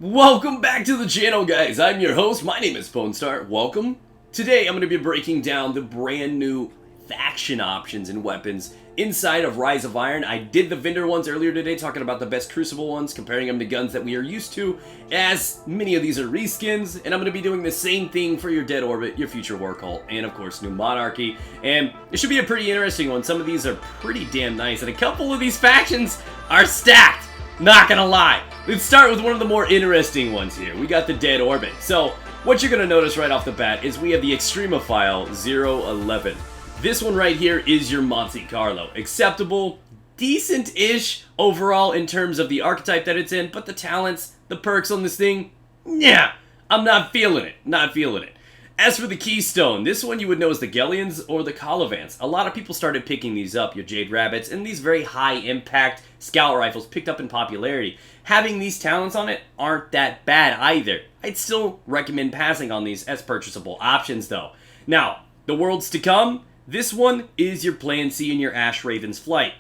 Welcome back to the channel, guys. I'm your host. My name is Phonestar. Welcome. Today, I'm going to be breaking down the brand new faction options and weapons inside of Rise of Iron. I did the vendor ones earlier today, talking about the best Crucible ones, comparing them to guns that we are used to, as many of these are reskins, and I'm going to be doing the same thing for your Dead Orbit, your Future War Cult, and of course, new Monarchy, and it should be a pretty interesting one. Some of these are pretty damn nice, and a couple of these factions are stacked, not gonna lie. Let's start with one of the more interesting ones here. We got the Dead Orbit. So, what you're going to notice right off the bat is we have the Extremophile 011. This one right here is your Monte Carlo. Acceptable, decent-ish overall in terms of the archetype that it's in, but the talents, the perks on this thing, yeah, I'm not feeling it. Not feeling it. As for the Keystone, this one you would know as the Gellions or the Colivans. A lot of people started picking these up, your Jade Rabbits, and these very high-impact scout rifles picked up in popularity. Having these talents on it aren't that bad either. I'd still recommend passing on these as purchasable options, though. Now, the worlds to come, this one is your Plan C and your Ash Raven's Flight.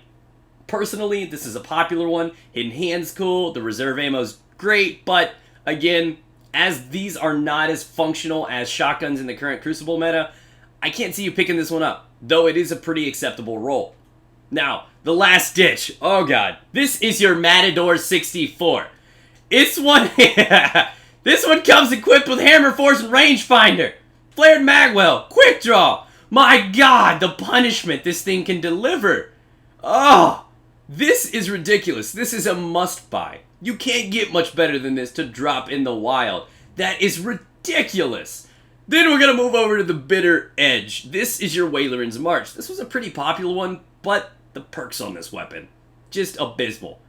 Personally, this is a popular one. Hidden Hand's cool, the reserve ammo's great, but again, as these are not as functional as shotguns in the current Crucible meta, I can't see you picking this one up, though it is a pretty acceptable roll. Now, the last ditch. Oh god. This is your Matador 64. This one comes equipped with Hammer Force and Rangefinder. Flared Magwell. Quick Draw. My god, the punishment this thing can deliver. Oh, this is ridiculous. This is a must-buy. You can't get much better than this to drop in the wild. That is ridiculous. Then we're going to move over to the Bitter Edge. This is your Waileran's March. This was a pretty popular one, but the perks on this weapon, just abysmal.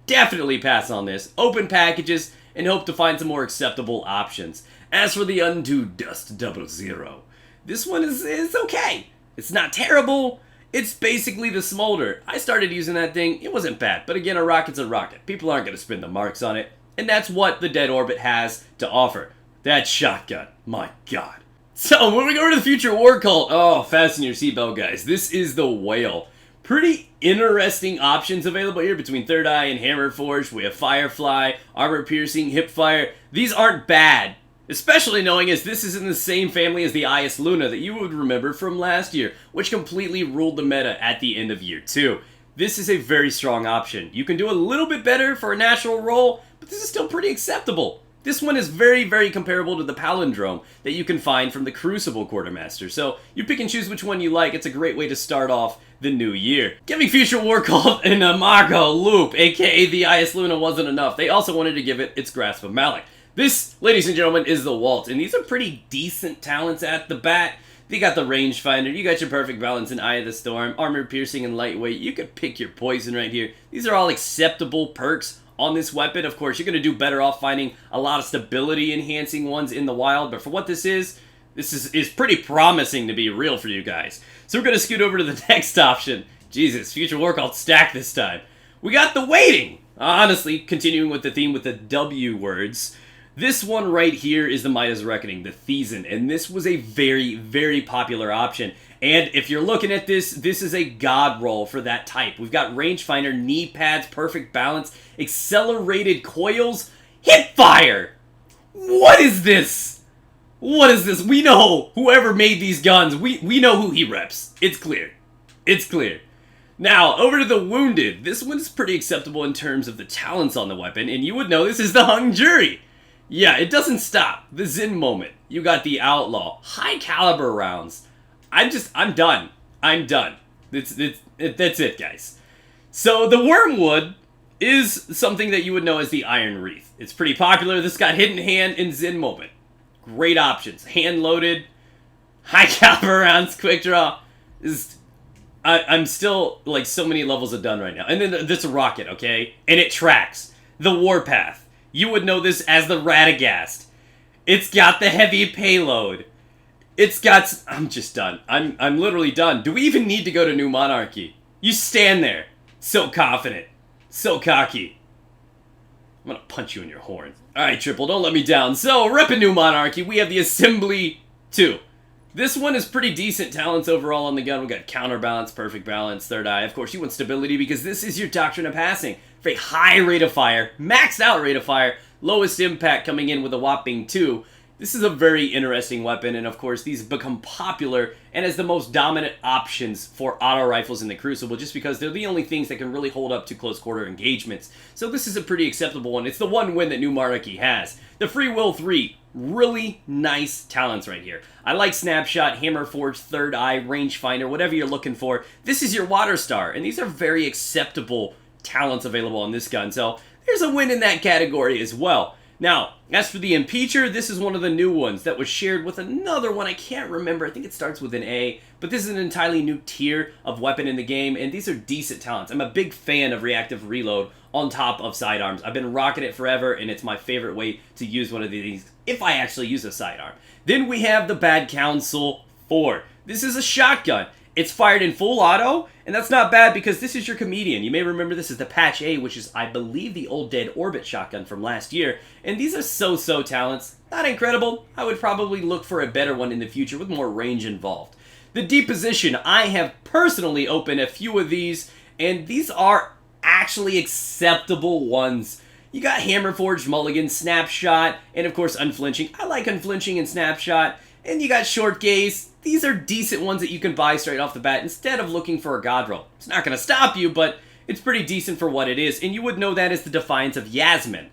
Definitely pass on this. Open packages and hope to find some more acceptable options. As for the Undue Dust 00, this one is okay. It's not terrible. It's basically the Smolder. I started using that thing. It wasn't bad. But again, a rocket's a rocket. People aren't going to spend the marks on it. And that's what the Dead Orbit has to offer. That shotgun. My god. So, when we go to the Future War Cult, oh, fasten your seatbelt, guys. This is the Whale. Pretty interesting options available here between Third Eye and Hammer Forge. We have Firefly, Armor Piercing, Hipfire. These aren't bad. Especially knowing as this is in the same family as the Ias Luna that you would remember from last year, which completely ruled the meta at the end of year 2. This is a very strong option. You can do a little bit better for a natural roll, but this is still pretty acceptable. This one is very, very comparable to the Palindrome that you can find from the Crucible Quartermaster. So you pick and choose which one you like. It's a great way to start off the new year. Giving Future War Cult an Amago Loop, aka the Ias Luna, wasn't enough. They also wanted to give it its Grasp of Malak. This, ladies and gentlemen, is the Walt, and these are pretty decent talents at the bat. You got the Rangefinder, you got your Perfect Balance in Eye of the Storm, Armor Piercing and Lightweight. You could pick your poison right here. These are all acceptable perks on this weapon. Of course, you're going to do better off finding a lot of stability enhancing ones in the wild, but for what this is pretty promising to be real for you guys. So we're going to scoot over to the next option. Jesus, Future War Cult stacked this time. We got the Waiting. Honestly, continuing with the theme with the W words. This one right here is the Midas Reckoning, the Thiessen, and this was a very, very popular option. And if you're looking at this, this is a god roll for that type. We've got Rangefinder, knee pads, perfect balance, accelerated coils, Hipfire! What is this? What is this? We know whoever made these guns, we know who he reps. It's clear. It's clear. Now, over to the Wounded. This one is pretty acceptable in terms of the talents on the weapon, and you would know this is the Hung Jury. Yeah, it doesn't stop. The Zen Moment. You got the Outlaw. High caliber rounds. I'm done. I'm done. That's it, guys. So, the Wormwood is something that you would know as the Iron Wreath. It's pretty popular. This got Hidden Hand and Zen Moment. Great options. Hand loaded. High caliber rounds. Quick draw. I'm still, like, so many levels of done right now. And then this Rocket, okay? And it tracks. The Warpath. You would know this as the Radagast. It's got the heavy payload. It's got... I'm just done. I'm literally done. Do we even need to go to New Monarchy? You stand there. So confident. So cocky. I'm gonna punch you in your horn. Alright, Triple, don't let me down. So, repping New Monarchy, we have the Assembly 2. This one is pretty decent talents overall on the gun. We got Counterbalance, Perfect Balance, Third Eye. Of course, you want stability because this is your Doctrine of Passing. For a high rate of fire, maxed out rate of fire, lowest impact coming in with a whopping 2. This is a very interesting weapon, and of course these become popular and as the most dominant options for auto rifles in the Crucible just because they're the only things that can really hold up to close quarter engagements. So this is a pretty acceptable one. It's the one win that New Monarchy has. The Free Will 3, really nice talents right here. I like Snapshot, Hammer Forge, Third Eye, Rangefinder, whatever you're looking for. This is your Water Star, and these are very acceptable talents available on this gun. So there's a win in that category as well. Now, as for the Impeacher, this is one of the new ones that was shared with another one. I can't remember. I think it starts with an A, but this is an entirely new tier of weapon in the game, and these are decent talents. I'm a big fan of reactive reload on top of sidearms. I've been rocking it forever, and it's my favorite way to use one of these if I actually use a sidearm. Then we have the Bad Counsel 4. This is a shotgun. It's fired in full auto, and that's not bad because this is your Comedian. You may remember this as the Patch A, which is, I believe, the old Dead Orbit shotgun from last year. And these are so-so talents. Not incredible. I would probably look for a better one in the future with more range involved. The Deposition, I have personally opened a few of these, and these are actually acceptable ones. You got Hammer Forged Mulligan, Snapshot, and of course Unflinching. I like Unflinching and Snapshot. And you got Short Gaze. These are decent ones that you can buy straight off the bat instead of looking for a God Roll. It's not going to stop you, but it's pretty decent for what it is, and you would know that as the Defiance of Yasmin.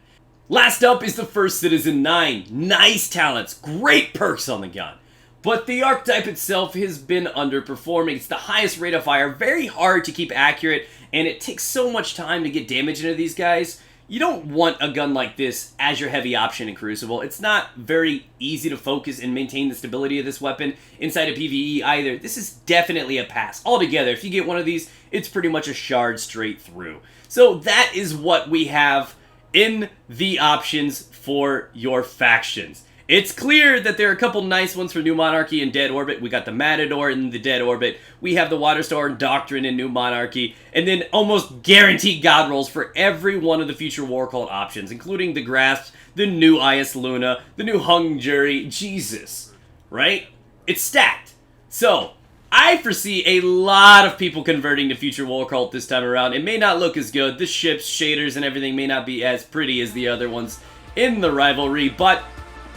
Last up is the First Citizen 9. Nice talents, great perks on the gun. But the archetype itself has been underperforming. It's the highest rate of fire, very hard to keep accurate, and it takes so much time to get damage into these guys. You don't want a gun like this as your heavy option in Crucible. It's not very easy to focus and maintain the stability of this weapon inside of PvE either. This is definitely a pass. Altogether, if you get one of these, it's pretty much a shard straight through. So that is what we have in the options for your factions. It's clear that there are a couple nice ones for New Monarchy and Dead Orbit. We got the Matador in the Dead Orbit. We have the Water Star and Doctrine in New Monarchy. And then almost guaranteed God rolls for every one of the future War Cult options, including the Grasp, the new Ias Luna, the new Hung Jury. Jesus, right? It's stacked. So, I foresee a lot of people converting to future War Cult this time around. It may not look as good. The ships, shaders, and everything may not be as pretty as the other ones in the rivalry, but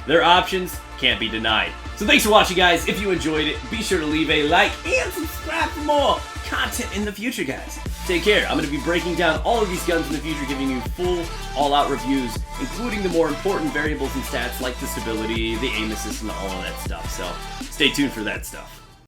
their options can't be denied. So thanks for watching, guys. If you enjoyed it, be sure to leave a like and subscribe for more content in the future, guys. Take care. I'm going to be breaking down all of these guns in the future, giving you full, all-out reviews, including the more important variables and stats like the stability, the aim assist, and all of that stuff. So stay tuned for that stuff.